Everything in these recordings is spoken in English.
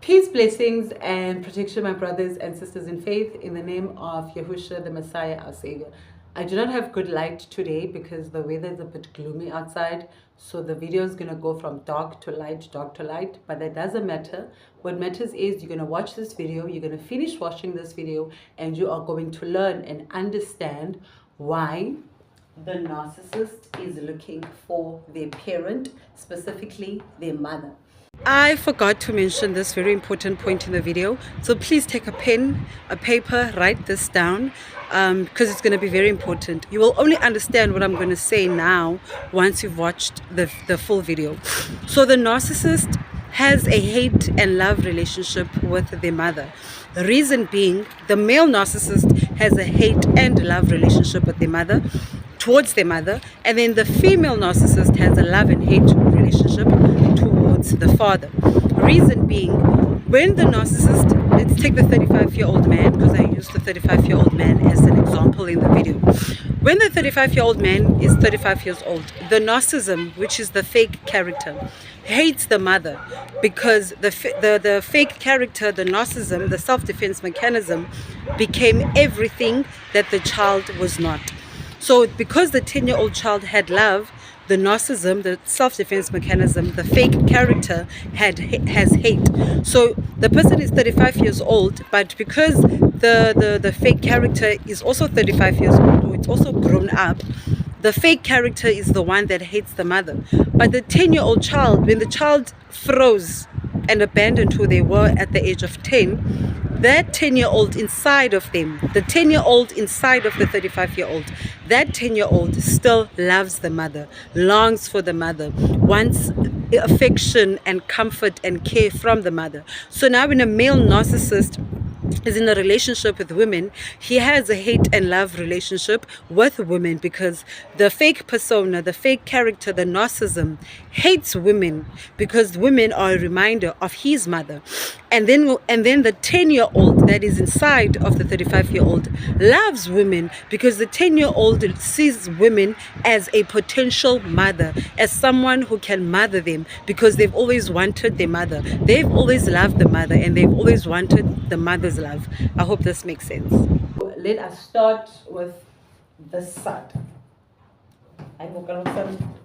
Peace, blessings, and protection, my brothers and sisters in faith, in the name of Yahushua, the Messiah, our Savior. I do not have good light today because the weather is a bit gloomy outside. So the video is going to go from dark to light, but that doesn't matter. What matters is you're going to watch this video, you're going to finish watching this video, and you are going to learn and understand why the narcissist is looking for their parent, specifically their mother. I forgot to mention this very important point in the video, so please take a pen, a paper, write this down because it's going to be very important. You will only understand what I'm going to say now once you've watched the full video. So the narcissist has a hate and love relationship with their mother. The reason being, the male narcissist has a hate and love relationship with their mother, towards their mother, and then the female narcissist has a love and hate relationship towards the father. Reason being, when the narcissist, let's take the 35-year-old man, because I used the 35-year-old man as an example in the video. When the 35-year-old man is 35 years old, the narcissism, which is the fake character, hates the mother because the fake character, the narcissism, the self-defense mechanism, became everything that the child was not. So because the 10-year-old child had love, the narcissism, the self-defense mechanism, the fake character has hate. So the person is 35 years old, but because the fake character is also 35 years old, or it's also grown up, the fake character is the one that hates the mother. But the 10-year-old child, when the child froze and abandoned who they were at the age of 10, that 10-year-old inside of them, the 10-year-old inside of the 35-year-old, that 10-year-old still loves the mother, longs for the mother, wants affection and comfort and care from the mother. So now when a male narcissist is in a relationship with women, he has a hate and love relationship with women because the fake persona, the fake character, the narcissism hates women because women are a reminder of his mother. And then the 10-year-old that is inside of the 35-year-old loves women because the 10-year-old sees women as a potential mother, as someone who can mother them because they've always wanted their mother. They've always loved the mother and they've always wanted the mother's love. I hope this makes sense. Let us start with the side.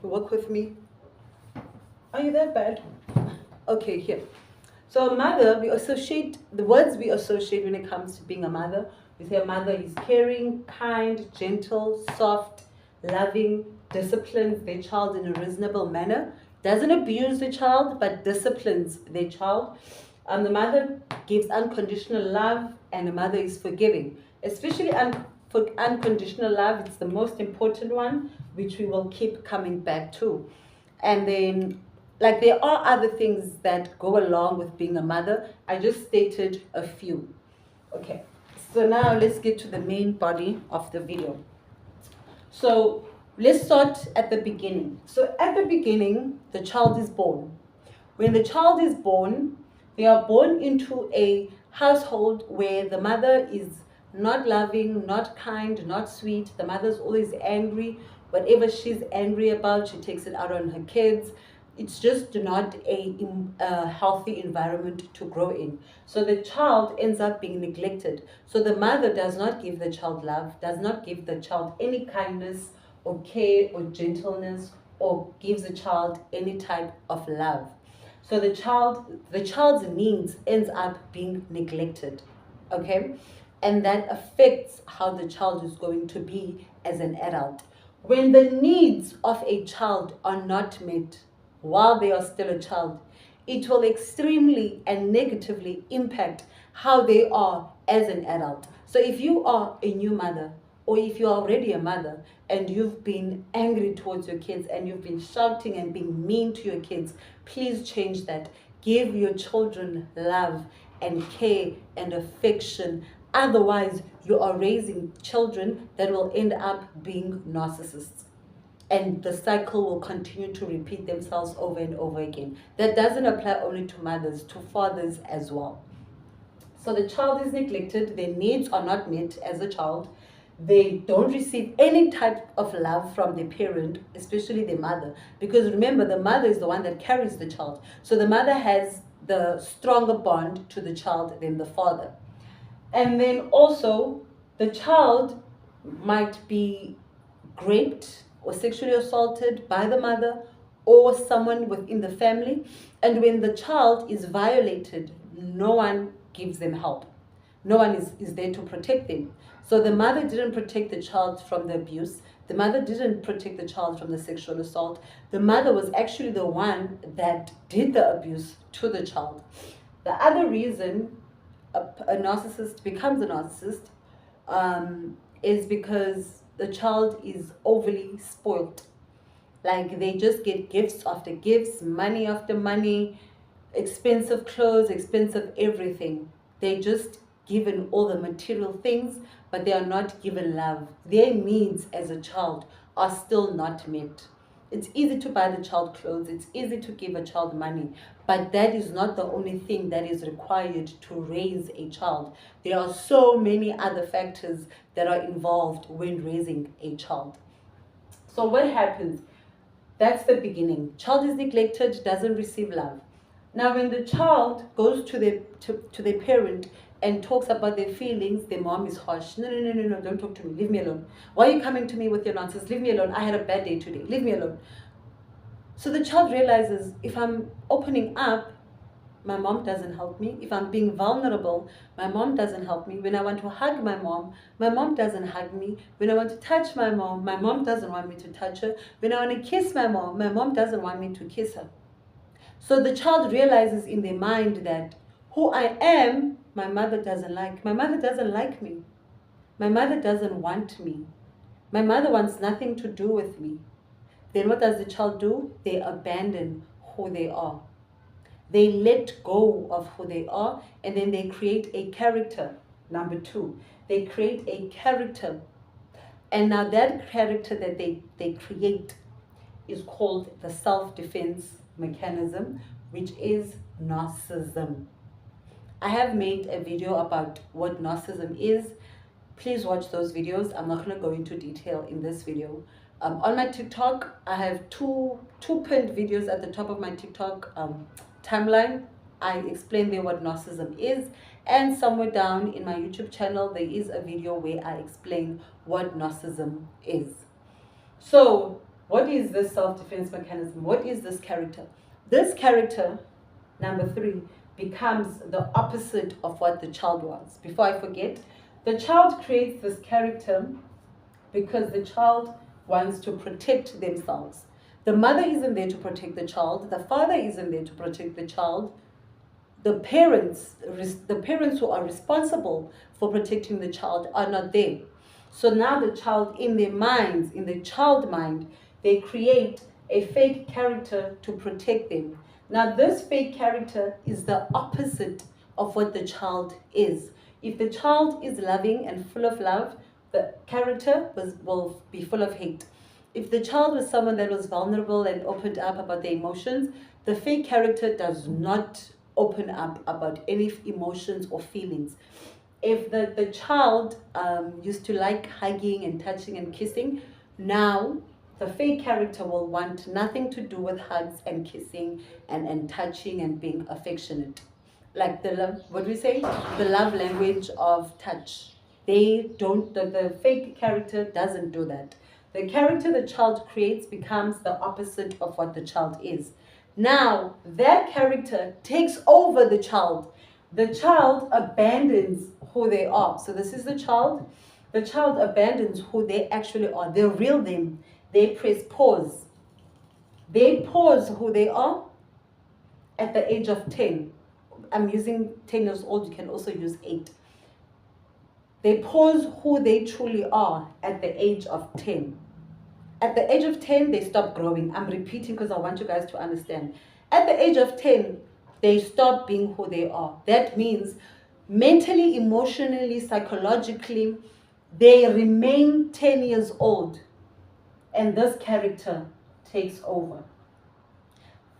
Work with me. Are you that bad? Okay, here. So a mother, we associate, the words we associate when it comes to being a mother, we say a mother is caring, kind, gentle, soft, loving, disciplines their child in a reasonable manner, doesn't abuse the child, but disciplines their child. The mother gives unconditional love, and the mother is forgiving. Especially for unconditional love, it's the most important one, which we will keep coming back to. And then, like, there are other things that go along with being a mother. I just stated a few. Okay, so now let's get to the main body of the video. So let's start at the beginning. So at the beginning, the child is born. When the child is born, they are born into a household where the mother is not loving, not kind, not sweet. The mother's always angry. Whatever she's angry about, she takes it out on her kids. It's just not a healthy environment to grow in. So the child ends up being neglected. So the mother does not give the child love, does not give the child any kindness or care or gentleness, or gives the child any type of love. So the child's needs ends up being neglected, okay? And that affects how the child is going to be as an adult. When the needs of a child are not met while they are still a child, it will extremely and negatively impact how they are as an adult. So if you are a new mother, or if you're already a mother and you've been angry towards your kids and you've been shouting and being mean to your kids, please change that. Give your children love and care and affection. Otherwise, you are raising children that will end up being narcissists. And the cycle will continue to repeat themselves over and over again. That doesn't apply only to mothers, to fathers as well. So the child is neglected, their needs are not met as a child. They don't receive any type of love from their parent, especially their mother. Because remember, the mother is the one that carries the child. So the mother has the stronger bond to the child than the father. And then also, the child might be raped or sexually assaulted by the mother or someone within the family. And when the child is violated, no one gives them help. No one is there to protect them. So the mother didn't protect the child from the abuse. The mother didn't protect the child from the sexual assault. The mother was actually the one that did the abuse to the child. The other reason a narcissist becomes a narcissist is because the child is overly spoiled. Like they just get gifts after gifts, money after money, expensive clothes, expensive everything. They just given all the material things, but they are not given love. Their needs as a child are still not met. It's easy to buy the child clothes, it's easy to give a child money, but that is not the only thing that is required to raise a child. There are so many other factors that are involved when raising a child. So what happens? That's the beginning. Child is neglected, doesn't receive love. Now, when the child goes to their parent and talks about their feelings, their mom is harsh. No, no, no, no, no, don't talk to me. Leave me alone. Why are you coming to me with your nonsense? Leave me alone. I had a bad day today. Leave me alone. So the child realizes, if I'm opening up, my mom doesn't help me. If I'm being vulnerable, my mom doesn't help me. When I want to hug my mom doesn't hug me. When I want to touch my mom doesn't want me to touch her. When I want to kiss my mom doesn't want me to kiss her. So the child realizes in their mind that who I am, my mother doesn't like. My mother doesn't like me. My mother doesn't want me. My mother wants nothing to do with me. Then what does the child do? They abandon who they are. They let go of who they are, and then they create a character. Number two, they create a character. And now that character that they create is called the self-defense mechanism, which is narcissism. I have made a video about what narcissism is. Please watch those videos. I'm not going to go into detail in this video. On my TikTok, I have two pinned videos at the top of my TikTok timeline. I explain there what narcissism is, and somewhere down in my YouTube channel there is a video where I explain what narcissism is. So what is this self-defense mechanism? What is this character? This character, number three, becomes the opposite of what the child wants. Before I forget, the child creates this character because the child wants to protect themselves. The mother isn't there to protect the child. The father isn't there to protect the child. The parents who are responsible for protecting the child are not there. So now the child, in their minds, in the child mind, they create a fake character to protect them. Now this fake character is the opposite of what the child is. If the child is loving and full of love, the character will be full of hate. If the child was someone that was vulnerable and opened up about their emotions, the fake character does not open up about any emotions or feelings. If the child used to like hugging and touching and kissing, now the fake character will want nothing to do with hugs and kissing and touching and being affectionate. Like the love, what do we say? The love language of touch. They don't, the fake character doesn't do that. The character the child creates becomes the opposite of what the child is. Now, that character takes over the child. The child abandons who they are. So this is the child. The child abandons who they actually are. They reel them. They press pause. They pause who they are at the age of 10. I'm using 10 years old. You can also use 8. They pause who they truly are at the age of 10. At the age of 10, they stop growing. I'm repeating because I want you guys to understand. At the age of 10, they stop being who they are. That means mentally, emotionally, psychologically, they remain 10 years old. And this character takes over.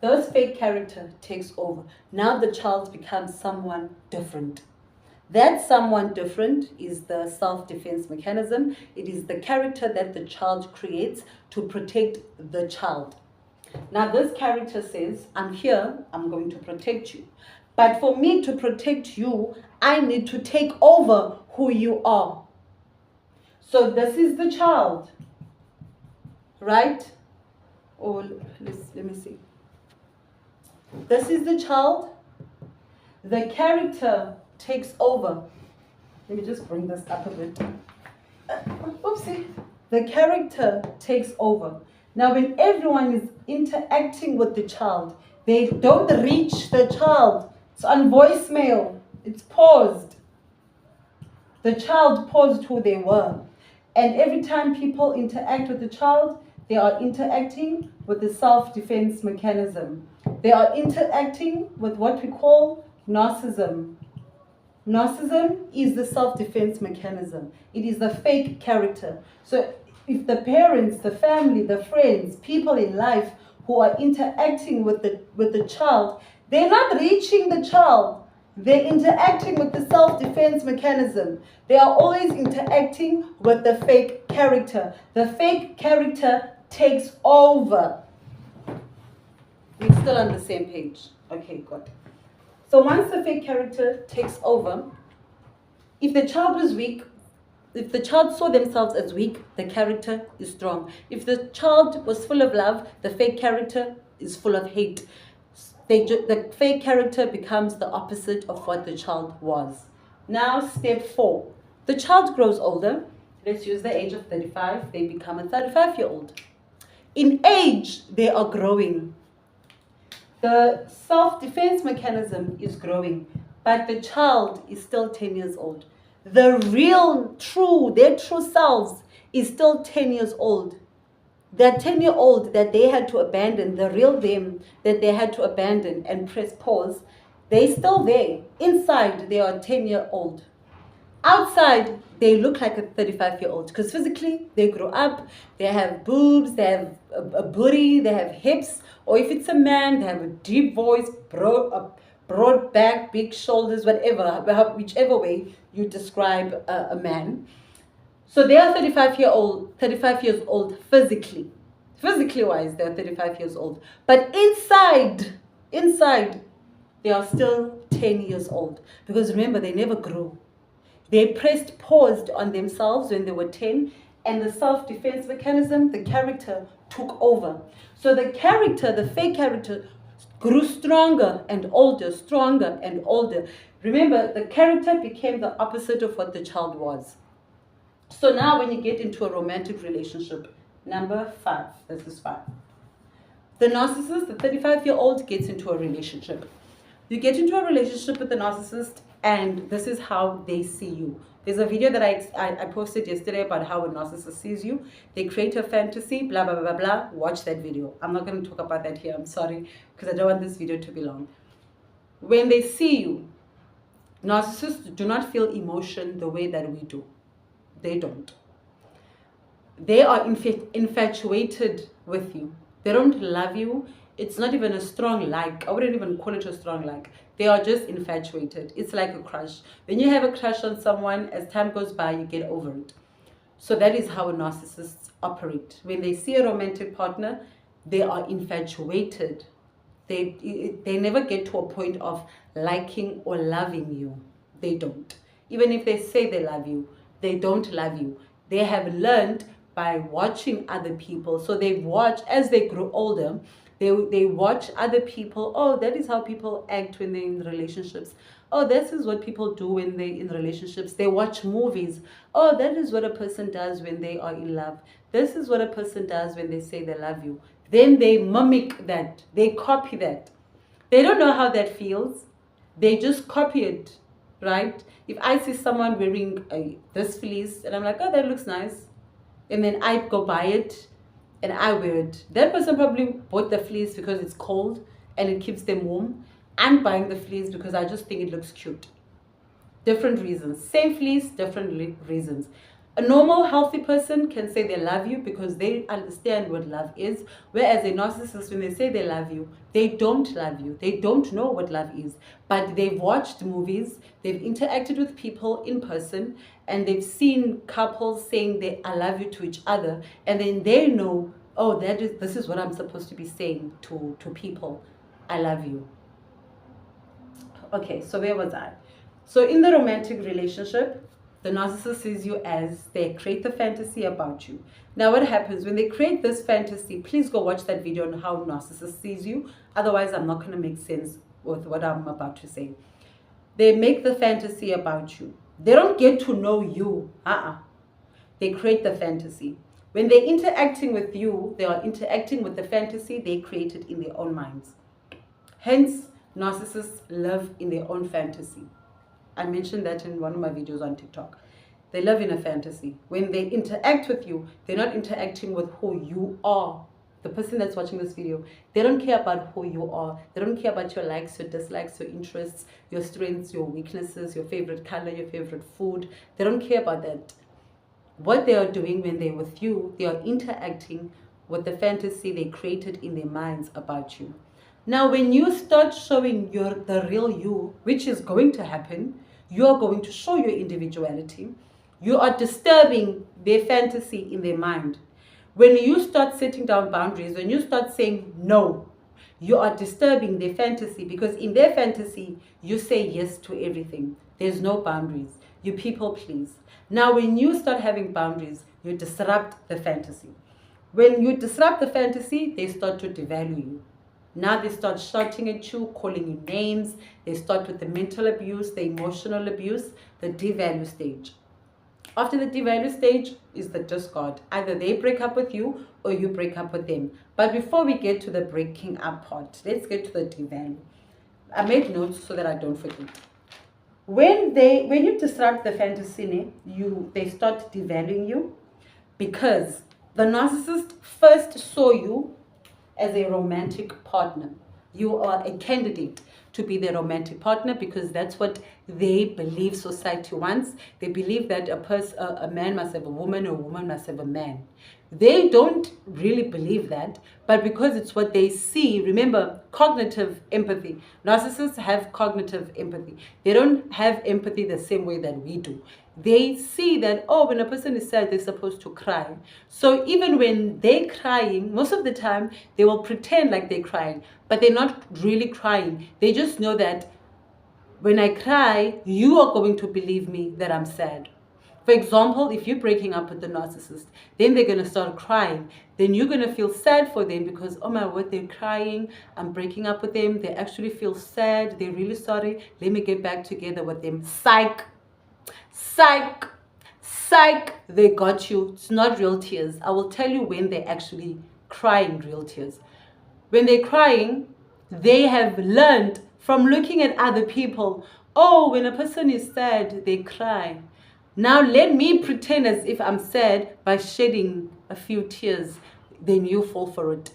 This fake character takes over. Now the child becomes someone different. That someone different is the self-defense mechanism. It is the character that the child creates to protect the child. Now this character says, I'm here, I'm going to protect you. But for me to protect you, I need to take over who you are. So this is the child, right? Or let me see. This is the child. The character takes over. Let me just bring this up a bit. Oopsie. The character takes over. Now, when everyone is interacting with the child, they don't reach the child. It's on voicemail. It's paused. The child paused who they were. And every time people interact with the child, they are interacting with the self-defense mechanism. They are interacting with what we call narcissism. Narcissism is the self-defense mechanism. It is the fake character. So if the parents, the family, the friends, people in life who are interacting with the child, they're not reaching the child. They're interacting with the self-defense mechanism. They are always interacting with the fake character. The fake character takes over. We're still on the same page. Okay, good. So once the fake character takes over, if the child was weak, if the child saw themselves as weak, the character is strong. If the child was full of love, the fake character is full of hate. The fake character becomes the opposite of what the child was. Now, step 4. The child grows older. Let's use the age of 35. They become a 35-year-old. In age, they are growing. The self-defense mechanism is growing, but the child is still 10 years old. Their true selves is still 10 years old. That 10-year-old that they had to abandon, the real them that they had to abandon and press pause, they're still there. Inside, they are 10-year-old. Outside, they look like a 35-year-old because physically they grow up, they have boobs, they have a booty, they have hips, or if it's a man, they have a deep voice, broad back, big shoulders, whatever, whichever way you describe a man. So they are 35 years old physically. Physically wise, they're 35 years old. But inside, they are still 10 years old. Because remember, they never grew. They paused on themselves when they were 10, and the self-defense mechanism, the character, took over. So the character, the fake character, grew stronger and older, stronger and older. Remember, the character became the opposite of what the child was. So now when you get into a romantic relationship, number 5, this is 5. The narcissist, the 35-year-old, gets into a relationship. You get into a relationship with the narcissist, and this is how they see you. There's a video that I posted yesterday about how a narcissist sees you. They create a fantasy, blah, blah, blah, blah. Watch that video. I'm not going to talk about that here. I'm sorry, because I don't want this video to be long. When they see you, narcissists do not feel emotion the way that we do. They don't. They are infatuated with you. They don't love you. It's not even a strong like. I wouldn't even call it a strong like. They are just infatuated. It's like a crush. When you have a crush on someone, as time goes by, you get over it. So that is how narcissists operate. When they see a romantic partner, they are infatuated. They never get to a point of liking or loving you. They don't. Even if they say they love you, they don't love you. They have learned by watching other people. So they watch, as they grow older, they watch other people. Oh, that is how people act when they're in relationships. Oh, this is what people do when they're in relationships. They watch movies. Oh, that is what a person does when they are in love. This is what a person does when they say they love you. Then they mimic that. They copy that. They don't know how that feels. They just copy it, right? If I see someone wearing this fleece and I'm like, oh, that looks nice, and then I go buy it and I wear it, that person probably bought the fleece because it's cold and it keeps them warm. I'm buying the fleece because I just think it looks cute. Different reasons. Same fleece, different reasons. A normal, healthy person can say they love you because they understand what love is. Whereas a narcissist, when they say they love you, they don't love you. They don't know what love is. But they've watched movies, they've interacted with people in person, and they've seen couples saying I love you to each other. And then they know, oh, this is what I'm supposed to be saying to people. I love you. Okay, so where was I? So in the romantic relationship, the narcissist sees you as they create the fantasy about you. Now what happens when they create this fantasy? Please go watch that video on how narcissist sees you. Otherwise, I'm not going to make sense with what I'm about to say. They make the fantasy about you. They don't get to know you. They create the fantasy. When they're interacting with you, they are interacting with the fantasy they created in their own minds. Hence, narcissists live in their own fantasy. I mentioned that in one of my videos on TikTok. They live in a fantasy. When they interact with you, they're not interacting with who you are. The person that's watching this video, they don't care about who you are. They don't care about your likes, your dislikes, your interests, your strengths, your weaknesses, your favorite color, your favorite food. They don't care about that. What they are doing when they're with you, they are interacting with the fantasy they created in their minds about you. Now, when you start showing the real you, which is going to happen, you are going to show your individuality. You are disturbing their fantasy in their mind. When you start setting down boundaries, when you start saying no, you are disturbing their fantasy, because in their fantasy, you say yes to everything. There's no boundaries. You people please. Now, when you start having boundaries, you disrupt the fantasy. When you disrupt the fantasy, they start to devalue you. Now they start shouting at you, calling you names. They start with the mental abuse, the emotional abuse, the devalue stage. After the devalue stage is the discard. Either they break up with you or you break up with them. But before we get to the breaking up part, let's get to the devalue. I made notes so that I don't forget. When you disrupt the fantasy, they start devaluing you, because the narcissist first saw you as a romantic partner. You are a candidate to be their romantic partner, because that's what they believe society wants. They believe that a man must have a woman, or a woman must have a man. They don't really believe that, but because it's what they see. Remember, cognitive empathy. Narcissists have cognitive empathy. They don't have empathy the same way that we do. They see that, oh, when a person is sad, they're supposed to cry. So even when they're crying, most of the time, they will pretend like they're crying, but they're not really crying. They just know that when I cry, you are going to believe me that I'm sad. For example, if you're breaking up with the narcissist, then they're going to start crying. Then you're going to feel sad for them, because, oh my word, they're crying. I'm breaking up with them. They actually feel sad. They're really sorry. Let me get back together with them. Psych. Psych. Psych. They got you. It's not real tears. I will tell you when they're actually crying real tears. When they're crying, they have learned from looking at other people. Oh, when a person is sad, they cry. Now let me pretend as if I'm sad by shedding a few tears. Then you fall for it.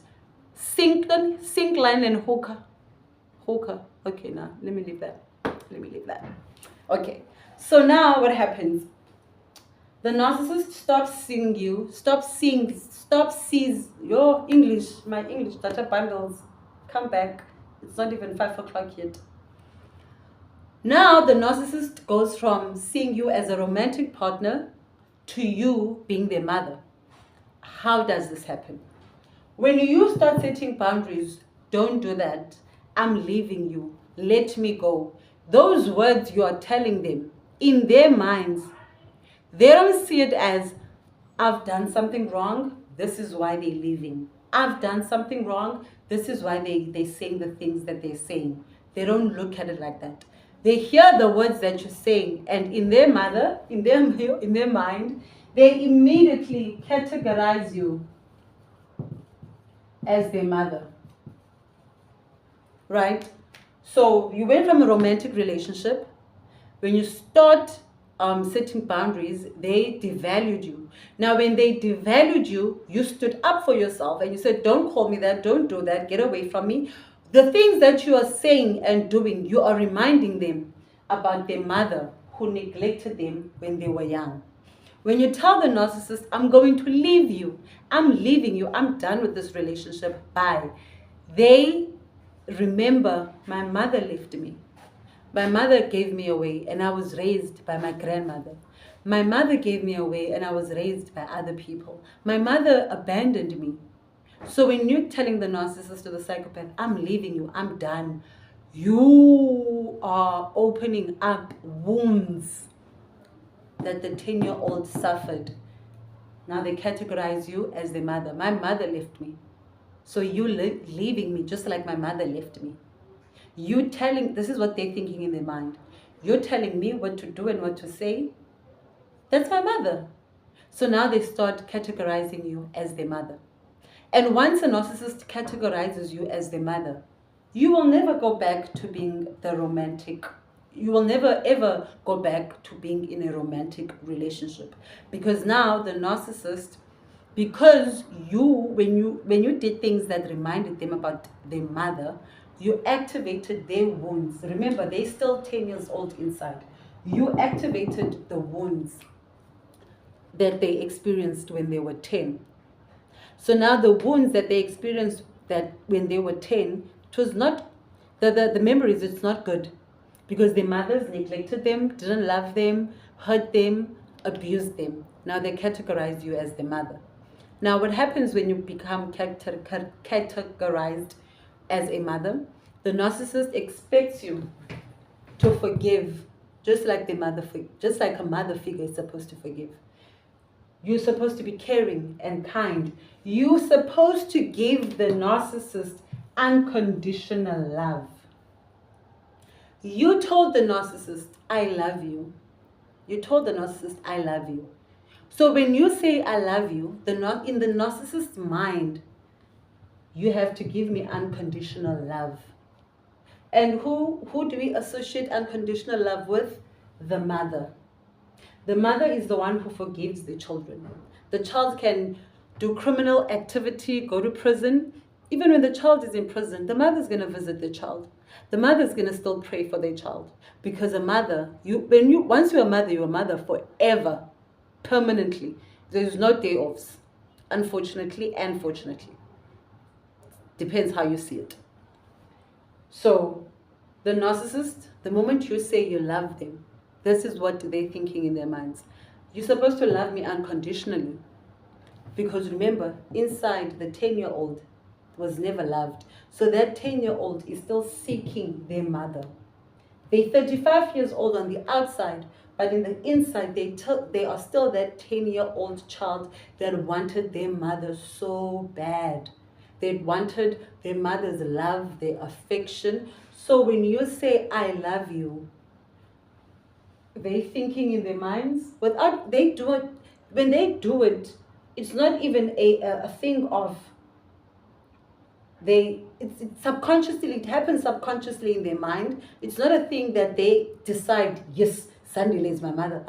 Sink, line, and hooker. Okay, now let me leave that. Okay. So now what happens? The narcissist sees your English, my English data bundles. Come back. It's not even 5 o'clock yet. Now the narcissist goes from seeing you as a romantic partner to you being their mother. How does this happen? When you start setting boundaries, don't do that. I'm leaving you. Let me go. Those words you are telling them, in their minds, they don't see it as, I've done something wrong, this is why they're leaving. I've done something wrong, this is why they're saying the things that they're saying. They don't look at it like that. They hear the words that you're saying, and in their mind, they immediately categorize you as their mother. Right? So you went from a romantic relationship. When you start setting boundaries, they devalued you. Now, when they devalued you, you stood up for yourself and you said, don't call me that, don't do that, get away from me. The things that you are saying and doing, you are reminding them about their mother who neglected them when they were young. When you tell the narcissist, I'm going to leave you, I'm leaving you, I'm done with this relationship, bye. They remember, my mother left me. My mother gave me away and I was raised by my grandmother. My mother gave me away and I was raised by other people. My mother abandoned me. So when you're telling the narcissist or the psychopath, I'm leaving you, I'm done, you are opening up wounds that the 10-year-old suffered. Now they categorize you as the mother. My mother left me. So you leaving me just like my mother left me. You telling, this is what they're thinking in their mind. You're telling me what to do and what to say. That's my mother. So now they start categorizing you as their mother. And once a narcissist categorizes you as their mother, you will never go back to being the romantic. You will never ever go back to being in a romantic relationship. Because now the narcissist, because when you did things that reminded them about their mother, you activated their wounds. Remember, they're still 10 years old inside. You activated the wounds that they experienced when they were 10. So now the wounds that they experienced that when they were 10, it was not, the memories, it's not good. Because their mothers neglected them, didn't love them, hurt them, abused them. Now they categorize you as the mother. Now what happens when you become categorized as a mother? The narcissist expects you to forgive, just like a mother figure is supposed to forgive. You're supposed to be caring and kind. You're supposed to give the narcissist unconditional love. You told the narcissist, I love you. You told the narcissist, I love you. So when you say, I love you, in the narcissist's mind, you have to give me unconditional love. And who do we associate unconditional love with? The mother. The mother is the one who forgives the children. The child can do criminal activity, go to prison. Even when the child is in prison, the mother's going to visit the child. The mother's going to still pray for their child. Because a mother, once you're a mother forever, permanently. There's no day offs, unfortunately and fortunately. Depends how you see it. So the narcissist, the moment you say you love them, this is what they're thinking in their minds. You're supposed to love me unconditionally. Because remember, inside the 10-year-old was never loved. So that 10-year-old is still seeking their mother. They're 35 years old on the outside, but in the inside, they are still that 10-year-old child that wanted their mother so bad. They wanted their mother's love, their affection. So when you say, I love you, they're thinking in their minds, when they do it, it's not even a thing of, it's subconsciously, it happens subconsciously in their mind. It's not a thing that they decide, yes, Zandile is my mother.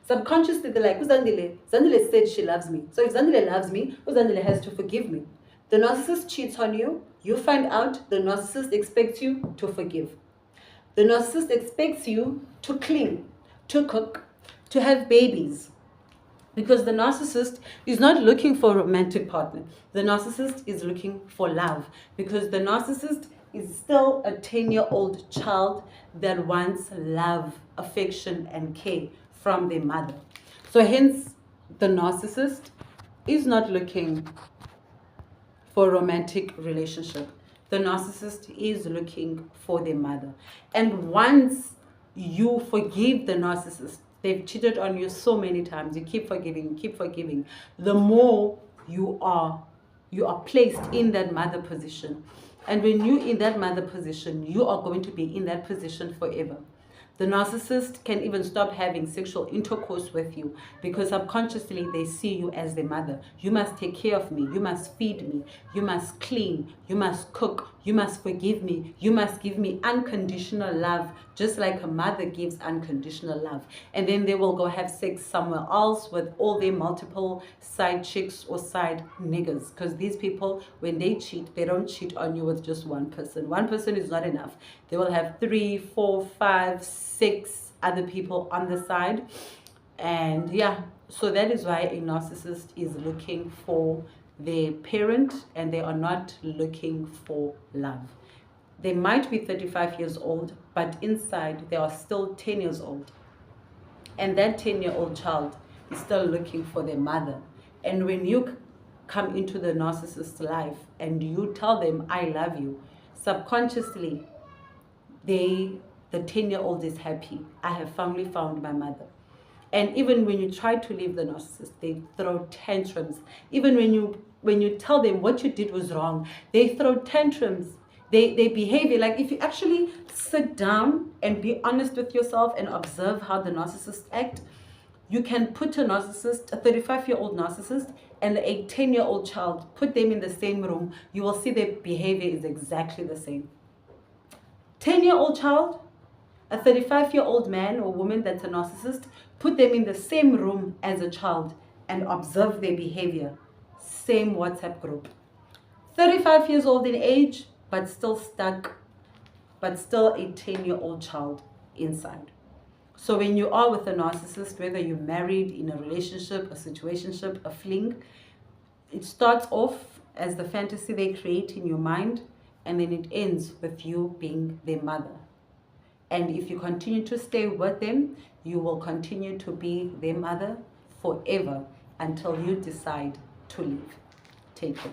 Subconsciously, they're like, Zandile? Zandile said she loves me. So if Zandile loves me, Zandile has to forgive me. The narcissist cheats on you. You find out the narcissist expects you to forgive. The narcissist expects you to clean, to cook, to have babies. Because the narcissist is not looking for a romantic partner. The narcissist is looking for love. Because the narcissist is still a 10-year-old child that wants love, affection, and care from their mother. So hence, the narcissist is not looking for a romantic relationship. The narcissist is looking for their mother. And once you forgive the narcissist, they've cheated on you so many times, you keep forgiving, the more you are placed in that mother position. And when you're in that mother position, you are going to be in that position forever. The narcissist can even stop having sexual intercourse with you because subconsciously they see you as their mother. You must take care of me. You must feed me. You must clean. You must cook. You must forgive me. You must give me unconditional love, just like a mother gives unconditional love. And then they will go have sex somewhere else with all their multiple side chicks or side niggas. Because these people, when they cheat, they don't cheat on you with just one person. One person is not enough. They will have 3, 4, 5, 6 other people on the side. And yeah, so that is why a narcissist is looking for their parent and they are not looking for love. They might be 35 years old, but inside they are still 10 years old. And that 10-year-old child is still looking for their mother. And when you come into the narcissist's life and you tell them, I love you, subconsciously, the 10-year-old is happy. I have finally found my mother. And even when you try to leave the narcissist, they throw tantrums. Even when you tell them what you did was wrong, they throw tantrums. They behavior, like if you actually sit down and be honest with yourself and observe how the narcissists act, you can put a narcissist, a 35-year-old narcissist, and a 10-year-old child, put them in the same room. You will see their behavior is exactly the same. 10-year-old child, a 35-year-old man or woman that's a narcissist, put them in the same room as a child and observe their behavior. Same WhatsApp group. 35 years old in age, but still stuck, but still a 10-year-old child inside. So when you are with a narcissist, whether you're married, in a relationship, a situationship, a fling, it starts off as the fantasy they create in your mind, and then it ends with you being their mother. And if you continue to stay with them, you will continue to be their mother forever until you decide to leave. Take care.